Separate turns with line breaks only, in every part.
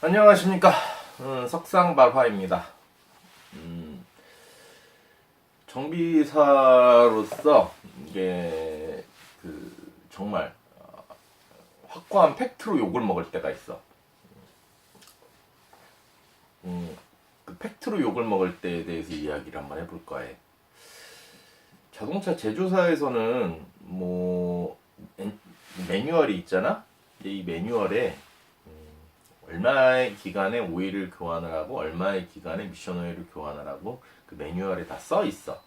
안녕하십니까. 석상발화입니다. 정비사로서 이게 정말 확고한 팩트로 욕을 먹을 때가 있어. 그 팩트로 욕을 먹을 때에 대해서 이야기를 한번 해볼 거예요. 자동차 제조사에서는 매뉴얼이 있잖아. 이 매뉴얼에 얼마의 기간에 오일을 교환을 하고 얼마의 기간에 미션 오일을 교환을 하고 그 매뉴얼에 다 써 있어.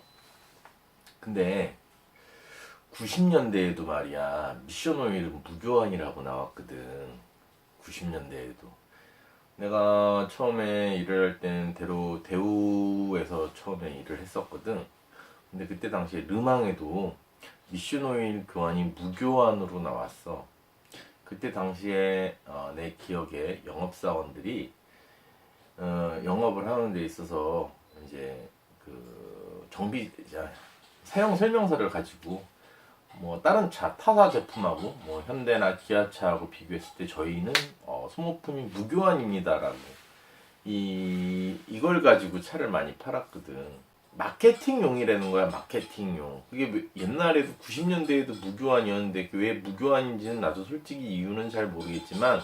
근데 90년대에도 말이야, 미션 오일은 무교환이라고 나왔거든. 90년대에도. 내가 처음에 일을 할 때는 대우에서 처음에 일을 했었거든. 근데 그때 당시에 르망에도 미션 오일 교환이 무교환으로 나왔어. 그때 당시에 내 기억에 영업사원들이 영업을 하는 데 있어서 이제 그 사용 설명서를 가지고 뭐 다른 차 타사 제품하고 뭐 현대나 기아차하고 비교했을 때 저희는 소모품이 무교환입니다라고 이걸 가지고 차를 많이 팔았거든. 마케팅용이라는 거야. 마케팅용. 그게 옛날에도 90년대에도 무교환이었는데 왜 무교환인지는 나도 솔직히 이유는 잘 모르겠지만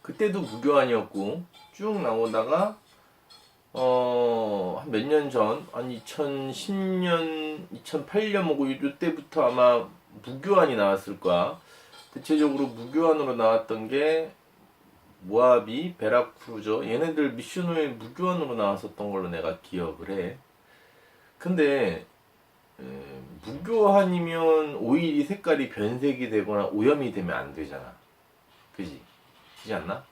그때도 무교환이었고 쭉 나오다가 한 몇 년 전, 한 2010년, 2008년 뭐고 이때부터 아마 무교환이 나왔을 거야. 대체적으로 무교환으로 나왔던 게 모하비, 베라크루저 얘네들 미슈노에 무교환으로 나왔었던 걸로 내가 기억을 해. 근데 무교환이면 오일이 색깔이 변색이 되거나 오염이 되면 안 되잖아. 그지? 그지 않나?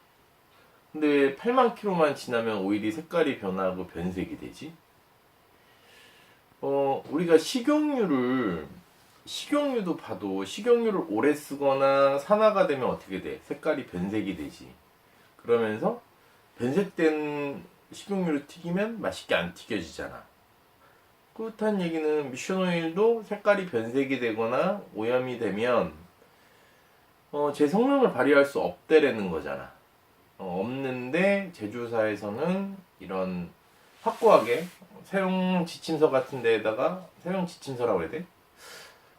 근데 왜 8만 킬로만 지나면 오일이 색깔이 변하고 변색이 되지? 우리가 식용유도 봐도 식용유를 오래 쓰거나 산화가 되면 어떻게 돼? 색깔이 변색이 되지. 그러면서 변색된 식용유를 튀기면 맛있게 안 튀겨지잖아. 그렇다는 얘기는 미션 오일도 색깔이 변색이 되거나 오염이 되면 제 성능을 발휘할 수 없대라는 거잖아. 없는데 제조사에서는 이런 확고하게 사용 지침서 같은 데에다가 사용 지침서라고 해야 돼?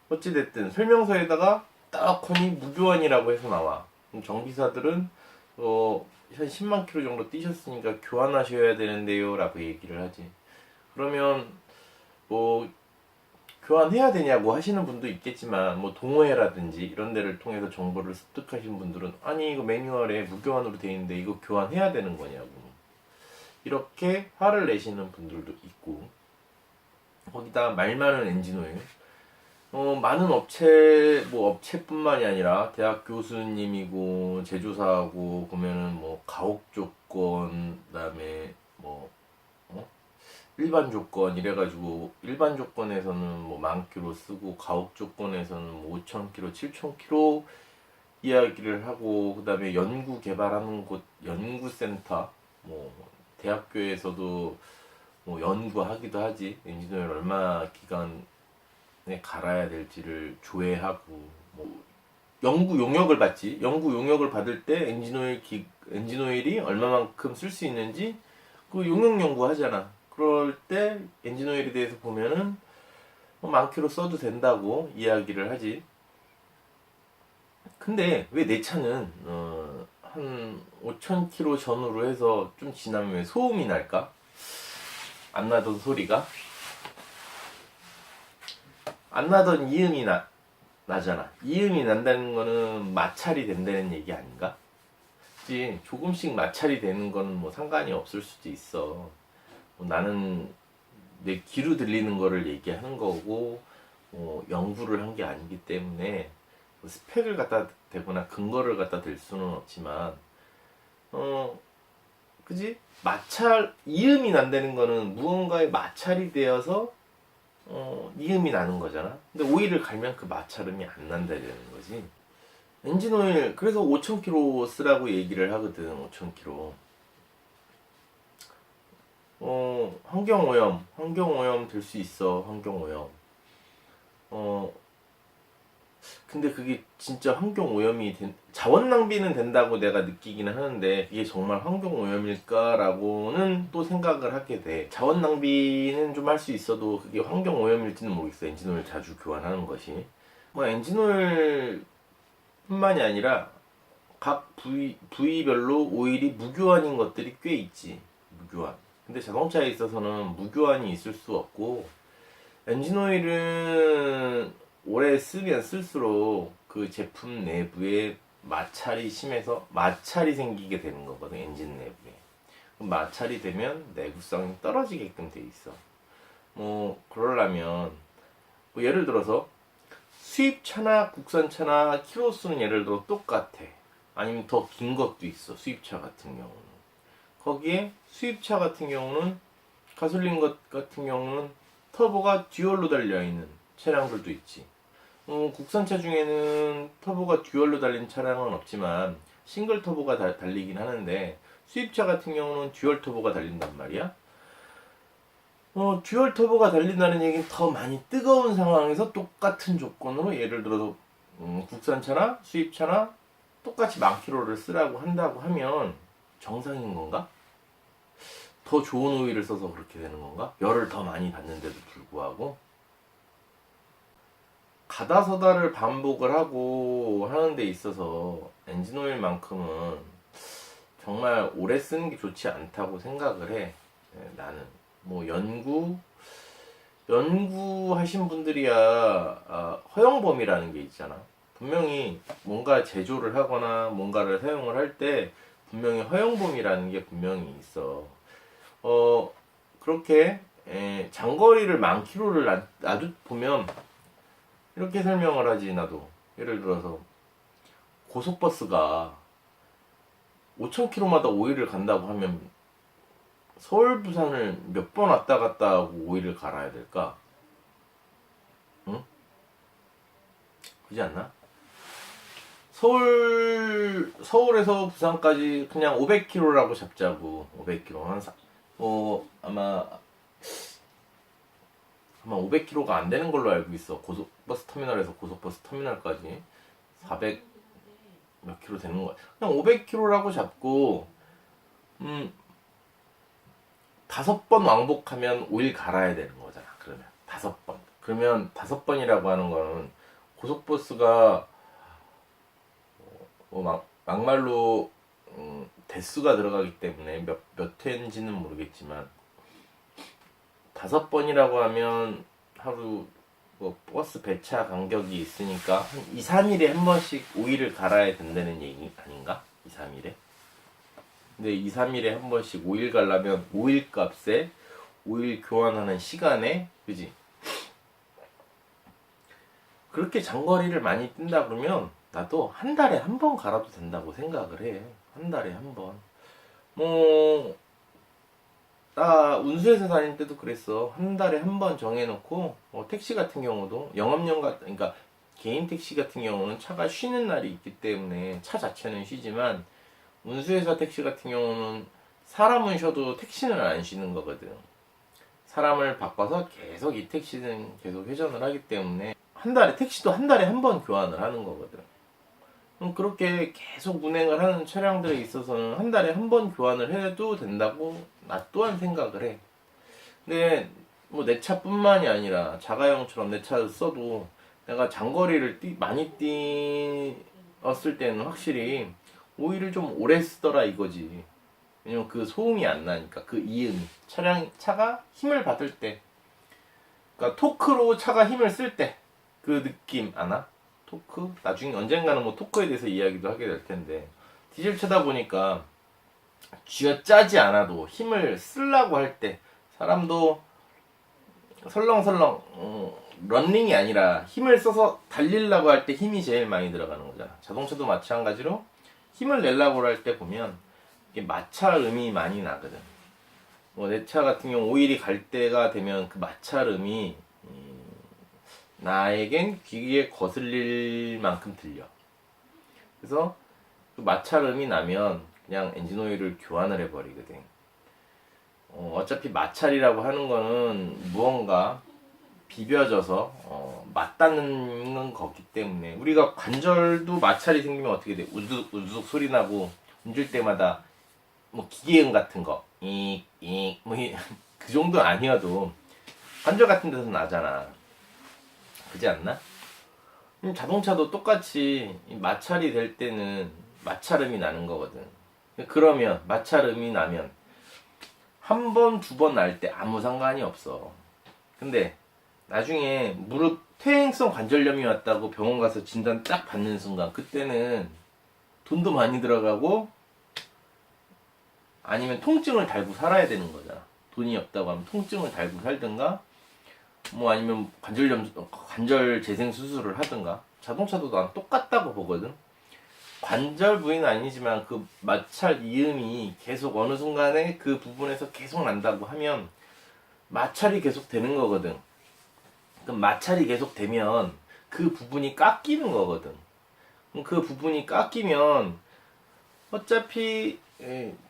어찌됐든 설명서에다가 딱하니 무교환이라고 해서 나와. 그럼 정비사들은 한 10만 킬로 정도 뛰셨으니까 교환하셔야 되는데요 라고 얘기를 하지. 그러면 뭐 교환해야 되냐고 하시는 분도 있겠지만 뭐 동호회라든지 이런 데를 통해서 정보를 습득하신 분들은 아니 이거 매뉴얼에 무교환으로 돼 있는데 이거 교환해야 되는 거냐고 이렇게 화를 내시는 분들도 있고, 거기다 말 많은 엔진오일 많은 업체뿐만이 아니라 대학 교수님이고 제조사하고 보면은 뭐 가옥 조건, 그다음에 뭐 일반 조건 이래가지고 일반 조건에서는 뭐 10,000km 쓰고 가옥 조건에서는 뭐 5,000km, 7,000km 이야기를 하고, 그다음에 연구 개발하는 곳 연구센터 뭐 대학교에서도 뭐 연구하기도 하지. 엔지니어를 얼마 기간에 갈아야 될지를 조회하고 뭐 연구 용역을 받지. 연구 용역을 받을 때 엔진오일이 얼마만큼 쓸 수 있는지 그 용역 연구하잖아. 그럴 때 엔진오일에 대해서 보면은 많기로 써도 된다고 이야기를 하지. 근데 왜 내 차는 한 5,000km 전후로 해서 좀 지나면 왜 소음이 날까? 안 나던 소리가 안 나던 이음이 나잖아. 이음이 난다는 거는 마찰이 된다는 얘기 아닌가? 그치? 조금씩 마찰이 되는 거는 뭐 상관이 없을 수도 있어. 나는 내 귀로 들리는 거를 얘기하는 거고 연구를 한 게 아니기 때문에 뭐 스펙을 갖다 대거나 근거를 갖다 댈 수는 없지만 그지? 이음이 난다는 거는 무언가에 마찰이 되어서 이음이 나는 거잖아. 근데 오일을 갈면 그 마찰음이 안 난다는 거지. 엔진 오일 그래서 5,000km 쓰라고 얘기를 하거든. 5,000km. 환경오염 될 수 있어. 환경오염. 근데 그게 진짜 환경 오염이 자원 낭비는 된다고 내가 느끼기는 하는데 그게 정말 환경 오염일까라고는 또 생각을 하게 돼. 자원 낭비는 좀 할 수 있어도 그게 환경 오염일지는 모르겠어. 엔진오일 자주 교환하는 것이. 뭐 엔진오일 뿐만이 아니라 각 부위별로 오일이 무교환인 것들이 꽤 있지. 무교환. 근데 자동차에 있어서는 무교환이 있을 수 없고 엔진오일은 오래 쓰면 쓸수록 그 제품 내부에 마찰이 심해서 마찰이 생기게 되는 거거든. 엔진 내부에. 그럼 마찰이 되면 내구성이 떨어지게끔 돼 있어. 뭐 그러려면 뭐 예를 들어서 수입차나 국산차나 키로수는 예를 들어 똑같아. 아니면 더 긴 것도 있어. 수입차 같은 경우는. 거기에 수입차 같은 경우는 가솔린 것 같은 경우는 터보가 듀얼로 달려있는 차량들도 있지. 국산차 중에는 터보가 듀얼로 달린 차량은 없지만 싱글 터보가 달리긴 하는데 수입차 같은 경우는 듀얼 터보가 달린단 말이야. 듀얼 터보가 달린다는 얘기는 더 많이 뜨거운 상황에서 똑같은 조건으로 예를 들어서 국산차나 수입차나 똑같이 만 킬로를 쓰라고 한다고 하면 정상인 건가? 더 좋은 오일을 써서 그렇게 되는 건가? 열을 더 많이 받는데도 불구하고 가다서다를 반복을 하고 하는 데 있어서 엔진오일만큼은 정말 오래 쓰는 게 좋지 않다고 생각을 해. 나는 뭐 연구하신 분들이야 허용범위라는 게 있잖아. 분명히 뭔가 제조를 하거나 뭔가를 사용을 할 때 분명히 허용범위라는 게 분명히 있어. 그렇게 장거리를 만 킬로를 놔두 보면 이렇게 설명을 하지. 나도 예를 들어서 고속버스가 5,000km마다 오일을 간다고 하면 서울 부산을 몇 번 왔다 갔다 하고 오일을 갈아야 될까? 응? 그렇지 않나? 서울에서 부산까지 그냥 500km라고 잡자고. 500km 아마 500km가 안 되는 걸로 알고 있어. 고속버스 터미널에서 고속버스 터미널까지 400 몇 킬로 되는 거야. 그냥 500km라고 잡고 5번 왕복하면 오일 갈아야 되는 거잖아. 그러면 5번. 그러면 5번이라고 하는 거는 고속버스가 막말로 대수가 들어가기 때문에 몇 회인지는 모르겠지만 5번이라고 하면 하루 뭐 버스 배차 간격이 있으니까 한 2, 3일에 한 번씩 오일을 갈아야 된다는 얘기 아닌가? 2, 3일에? 근데 2, 3일에 한 번씩 오일 갈라면 오일 값에 오일 교환하는 시간에 그지? 그렇게 장거리를 많이 뛴다 그러면 나도 한 달에 한 번 갈아도 된다고 생각을 해. 한 달에 한 번. 나 운수회사 다닐 때도 그랬어. 한 달에 한 번 정해놓고 택시 같은 경우도 그러니까 개인 택시 같은 경우는 차가 쉬는 날이 있기 때문에 차 자체는 쉬지만 운수회사 택시 같은 경우는 사람은 쉬어도 택시는 안 쉬는 거거든. 사람을 바꿔서 계속 이 택시는 계속 회전을 하기 때문에 택시도 한 달에 한 번 교환을 하는 거거든. 그렇게 계속 운행을 하는 차량들에 있어서는 한 달에 한 번 교환을 해도 된다고 나 또한 생각을 해. 근데 뭐 내 차뿐만이 아니라 자가용처럼 내 차를 써도 내가 장거리를 많이 뛰었을 때는 확실히 오일을 좀 오래 쓰더라 이거지. 왜냐면 그 소음이 안 나니까 그 이음이 차가 힘을 받을 때, 그러니까 토크로 차가 힘을 쓸 때 그 느낌 아나? 토크? 나중에 언젠가는 뭐 토크에 대해서 이야기도 하게 될 텐데 디젤 차다 보니까 쥐어짜지 않아도 힘을 쓰려고 할 때 사람도 설렁설렁 런닝이 아니라 힘을 써서 달리려고 할 때 힘이 제일 많이 들어가는 거잖아. 자동차도 마찬가지로 힘을 내려고 할 때 보면 이게 마찰음이 많이 나거든. 뭐 내 차 같은 경우 오일이 갈 때가 되면 그 마찰음이 나에겐 귀에 거슬릴 만큼 들려. 그래서 그 마찰음이 나면 그냥 엔진오일을 교환을 해버리거든. 어차피 마찰이라고 하는 거는 무언가 비벼져서 맞닿는 거기 때문에 우리가 관절도 마찰이 생기면 어떻게 돼? 우둑 우둑 소리 나고 움직일 때마다 뭐 기계음 같은 거, 그 정도 아니어도 관절 같은 데서 나잖아. 그지 않나? 자동차도 똑같이 마찰이 될 때는 마찰음이 나는 거거든. 그러면 마찰음이 나면 한 번, 두 번 날 때 아무 상관이 없어. 근데 나중에 무릎 퇴행성 관절염이 왔다고 병원 가서 진단 딱 받는 순간 그때는 돈도 많이 들어가고 아니면 통증을 달고 살아야 되는 거잖아. 돈이 없다고 하면 통증을 달고 살든가 뭐 아니면 관절 재생 수술을 하든가. 자동차도 난 똑같다고 보거든. 관절 부위는 아니지만 그 마찰 이음이 계속 어느 순간에 그 부분에서 계속 난다고 하면 마찰이 계속 되는 거거든. 그럼 마찰이 계속 되면 그 부분이 깎이는 거거든. 그럼 그 부분이 깎이면 어차피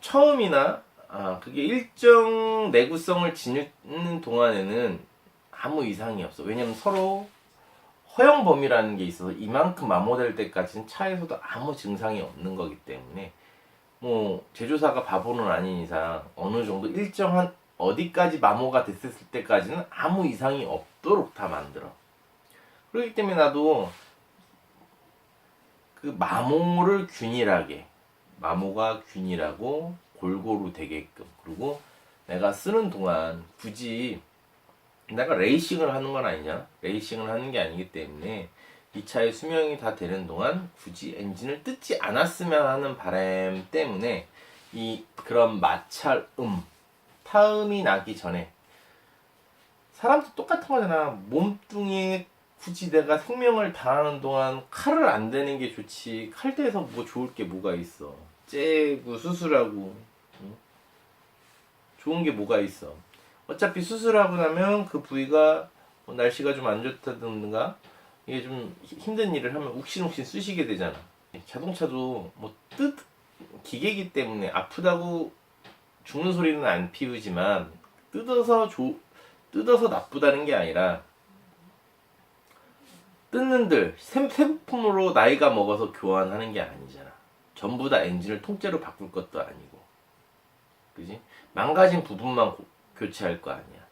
처음이나 그게 일정 내구성을 지니는 동안에는 아무 이상이 없어. 왜냐면 서로 허용 범위라는 게 있어서 이만큼 마모될 때까지는 차에서도 아무 증상이 없는 거기 때문에 뭐 제조사가 바보는 아닌 이상 어느 정도 일정한 어디까지 마모가 됐을 때까지는 아무 이상이 없도록 다 만들어. 그렇기 때문에 나도 그 마모를 균일하게, 마모가 균일하고 골고루 되게끔, 그리고 내가 쓰는 동안 굳이 내가 레이싱을 하는 건 아니냐? 레이싱을 하는 게 아니기 때문에 이 차의 수명이 다 되는 동안 굳이 엔진을 뜯지 않았으면 하는 바람 때문에 이 그런 마찰음, 타음이 나기 전에 사람도 똑같은 거잖아. 몸뚱이에 굳이 내가 생명을 다하는 동안 칼을 안 대는 게 좋지. 칼 대서 뭐 좋을 게 뭐가 있어. 째고 수술하고 좋은 게 뭐가 있어. 어차피 수술하고 나면 그 부위가 뭐 날씨가 좀 안 좋다든가 이게 좀 힘든 일을 하면 욱신욱신 쑤시게 되잖아. 자동차도 뭐 기계이기 때문에 아프다고 죽는 소리는 안 피우지만 뜯어서 나쁘다는 게 아니라 뜯는들 세부품으로 나이가 먹어서 교환하는 게 아니잖아. 전부 다 엔진을 통째로 바꿀 것도 아니고, 그지? 망가진 부분만 교체할 거 아니야.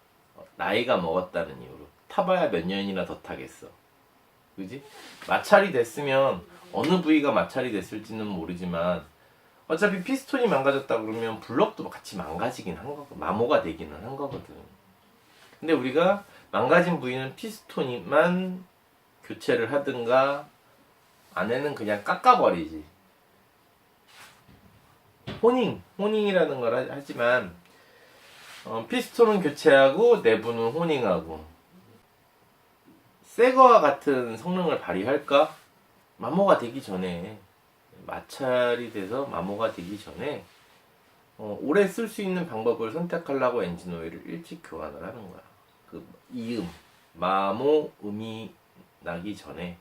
나이가 먹었다는 이유로 타봐야 몇 년이나 더 타겠어, 그지? 마찰이 됐으면 어느 부위가 마찰이 됐을지는 모르지만 어차피 피스톤이 망가졌다 그러면 블럭도 같이 망가지긴 한 거고 마모가 되기는 한 거거든. 근데 우리가 망가진 부위는 피스톤만 교체를 하든가 안에는 그냥 깎아버리지. 호닝이라는 걸 하지만 피스톤은 교체하고 내부는 호닝하고 새거와 같은 성능을 발휘할까? 마모가 되기 전에, 마찰이 돼서 마모가 되기 전에 오래 쓸 수 있는 방법을 선택하려고 엔진 오일을 일찍 교환을 하는 거야. 그 마모음이 나기 전에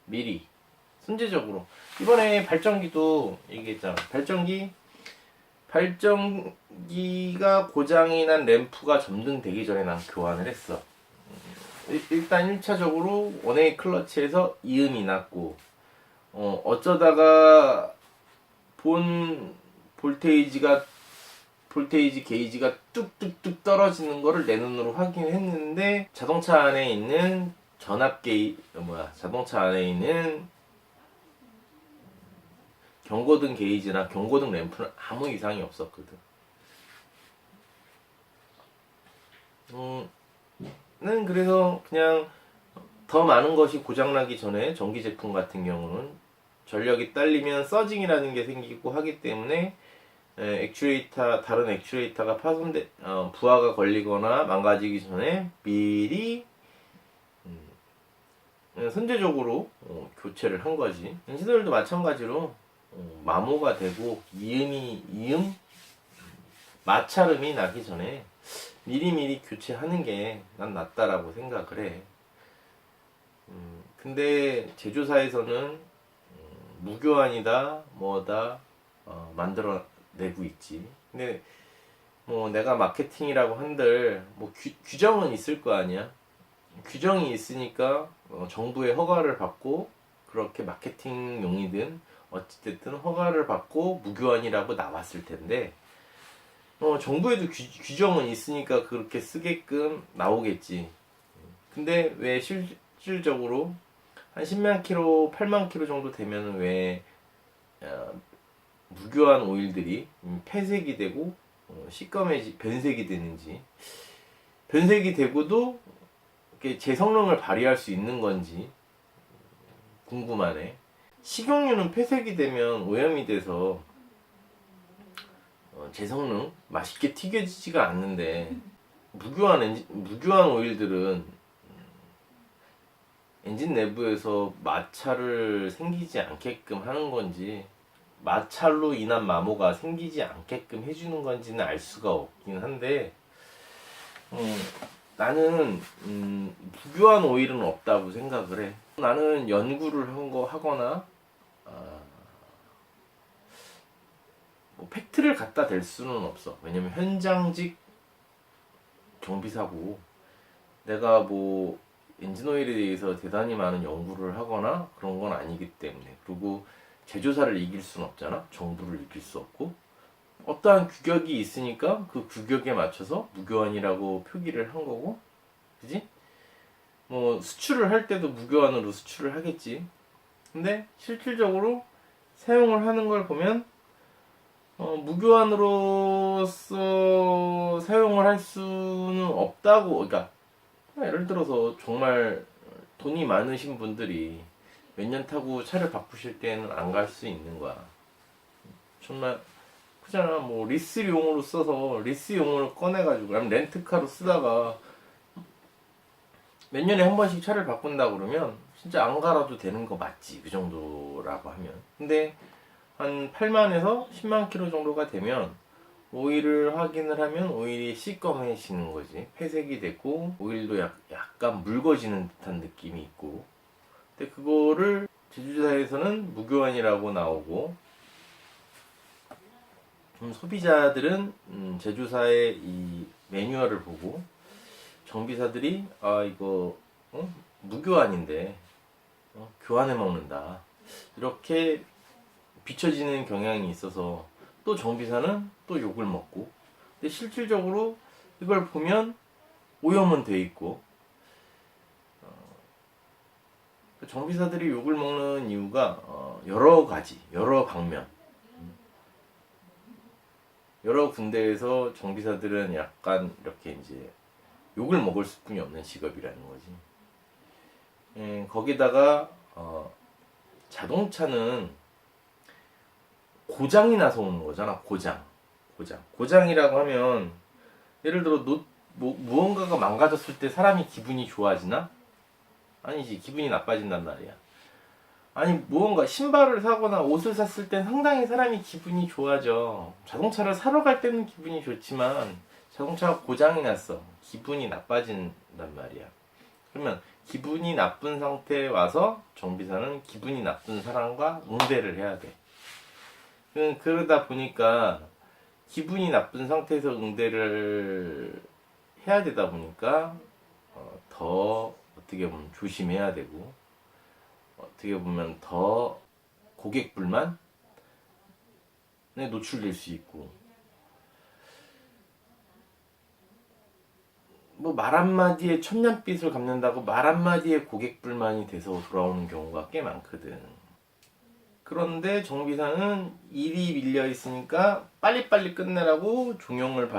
미리 순제적으로. 이번에 발전기도 얘기했잖아. 발전기가 고장이 난 램프가 점등되기 전에 난 교환을 했어. 일단 1차적으로 원웨이 클러치에서 이음이 났고 어쩌다가 볼테이지 게이지가 뚝뚝뚝 떨어지는 거를 내 눈으로 확인했는데 자동차 안에 있는 자동차 안에 있는 경고등 게이지나 경고등 램프는 아무 이상이 없었거든. 는 그래서 그냥 더 많은 것이 고장나기 전에 전기 제품 같은 경우는 전력이 딸리면 서징이라는 게 생기고 하기 때문에 다른 액추에이터가 부하가 걸리거나 망가지기 전에 미리 선제적으로 교체를 한 거지. 엔진오일도 마찬가지로 마모가 되고 마찰음이 나기 전에 미리미리 교체하는 게 난 낫다라고 생각을 해. 근데 제조사에서는 무교환이다 뭐다 만들어내고 있지. 근데 뭐 내가 마케팅이라고 한들 뭐 규정은 있을 거 아니야. 규정이 있으니까 정부의 허가를 받고 그렇게 마케팅용이든 어찌됐든 허가를 받고 무교환이라고 나왔을 텐데 정부에도 규정은 있으니까 그렇게 쓰게끔 나오겠지. 근데 왜 실질적으로 한 10만 킬로, 8만 킬로 정도 되면 왜 무교환 오일들이 폐색이 되고 시꺼매지 변색이 되는지, 변색이 되고도 제 성능을 발휘할 수 있는 건지 궁금하네. 식용유는 폐색이 되면 오염이 돼서 제 성능 맛있게 튀겨지지가 않는데 무교환 오일들은 엔진 내부에서 마찰을 생기지 않게끔 하는 건지 마찰로 인한 마모가 생기지 않게끔 해주는 건지는 알 수가 없긴 한데 나는 무교환 오일은 없다고 생각을 해. 나는 연구를 하거나 뭐 팩트를 갖다 댈 수는 없어. 왜냐면 현장직 정비사고 내가 뭐 엔진오일에 대해서 대단히 많은 연구를 하거나 그런 건 아니기 때문에. 그리고 제조사를 이길 수는 없잖아. 정부를 이길 수 없고 어떠한 규격이 있으니까 그 규격에 맞춰서 무교환이라고 표기를 한 거고, 그지? 뭐 수출을 할 때도 무교환으로 수출을 하겠지. 근데 실질적으로 사용을 하는 걸 보면 무교환으로서 사용을 할 수는 없다고. 그러니까 예를 들어서 정말 돈이 많으신 분들이 몇 년 타고 차를 바꾸실 때는 안 갈 수 있는 거야. 정말 그잖아. 뭐 리스용으로 써서 리스용으로 꺼내가지고 그럼 렌트카로 쓰다가 몇 년에 한 번씩 차를 바꾼다 그러면 진짜 안 갈아도 되는 거 맞지. 그 정도라고 하면. 근데 한 8만에서 10만 킬로 정도가 되면 오일을 확인을 하면 오일이 시꺼매지는 거지. 회색이 되고 오일도 약간 묽어지는 듯한 느낌이 있고. 근데 그거를 제조사에서는 무교환이라고 나오고 소비자들은 제조사의 이 매뉴얼을 보고 정비사들이 이거 무교환인데 교환해 먹는다 이렇게 비춰지는 경향이 있어서 또 정비사는 또 욕을 먹고, 근데 실질적으로 이걸 보면 오염은 돼 있고 정비사들이 욕을 먹는 이유가 여러 가지, 여러 방면, 여러 군데에서 정비사들은 약간 이렇게 이제 욕을 먹을 수뿐이 없는 직업이라는 거지. 거기다가 자동차는 고장이 나서 오는 거잖아. 고장이라고 하면 예를 들어 무언가가 망가졌을 때 사람이 기분이 좋아지나? 아니지, 기분이 나빠진단 말이야. 아니 무언가 신발을 사거나 옷을 샀을 땐 상당히 사람이 기분이 좋아져. 자동차를 사러 갈 때는 기분이 좋지만 자동차가 고장이 났어. 기분이 나빠진단 말이야. 그러면 기분이 나쁜 상태에 와서 정비사는 기분이 나쁜 사람과 응대를 해야 돼. 그러다 보니까 기분이 나쁜 상태에서 응대를 해야 되다 보니까 더 어떻게 보면 조심해야 되고, 어떻게 보면 더 고객 불만에 노출될 수 있고, 뭐 말 한마디에 천냥빚을 갚는다고 말 한마디에 고객 불만이 돼서 돌아오는 경우가 꽤 많거든. 그런데 정비사는 일이 밀려 있으니까 빨리빨리 끝내라고 종용을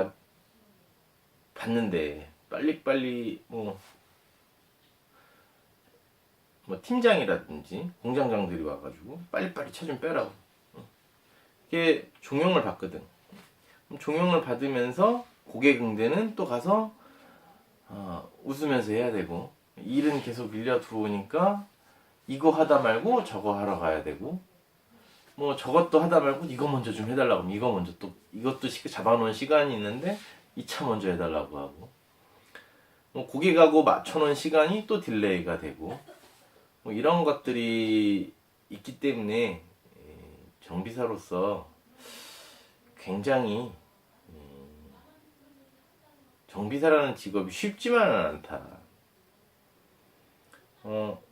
받는데 빨리빨리 뭐 팀장이라든지 공장장들이 와가지고 빨리빨리 차 좀 빼라고 이게 종용을 받거든. 종용을 받으면서 고객 응대는 또 가서 웃으면서 해야 되고, 일은 계속 밀려 들어오니까 이거 하다 말고 저거 하러 가야 되고, 뭐 저것도 하다 말고 이거 먼저 좀 해달라고 하면 이거 먼저 또 이것도 잡아놓은 시간이 있는데 이 차 먼저 해달라고 하고, 뭐 고객하고 맞춰놓은 시간이 또 딜레이가 되고, 뭐 이런 것들이 있기 때문에 정비사로서 굉장히 정비사라는 직업이 쉽지만은 않다.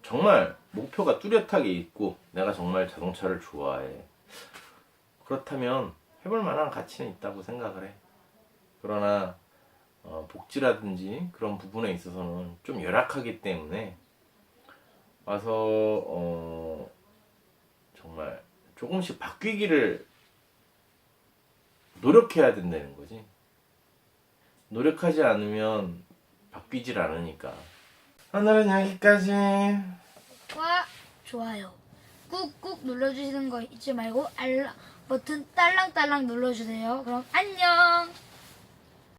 정말 목표가 뚜렷하게 있고 내가 정말 자동차를 좋아해. 그렇다면 해볼 만한 가치는 있다고 생각을 해. 그러나 복지라든지 그런 부분에 있어서는 좀 열악하기 때문에 와서 정말 조금씩 바뀌기를 노력해야 된다는 거지. 노력하지 않으면 바뀌질 않으니까. 오늘은 여기까지.
와 좋아요 꾹꾹 눌러주시는 거 잊지 말고 알람 버튼 딸랑딸랑 눌러주세요. 그럼 안녕.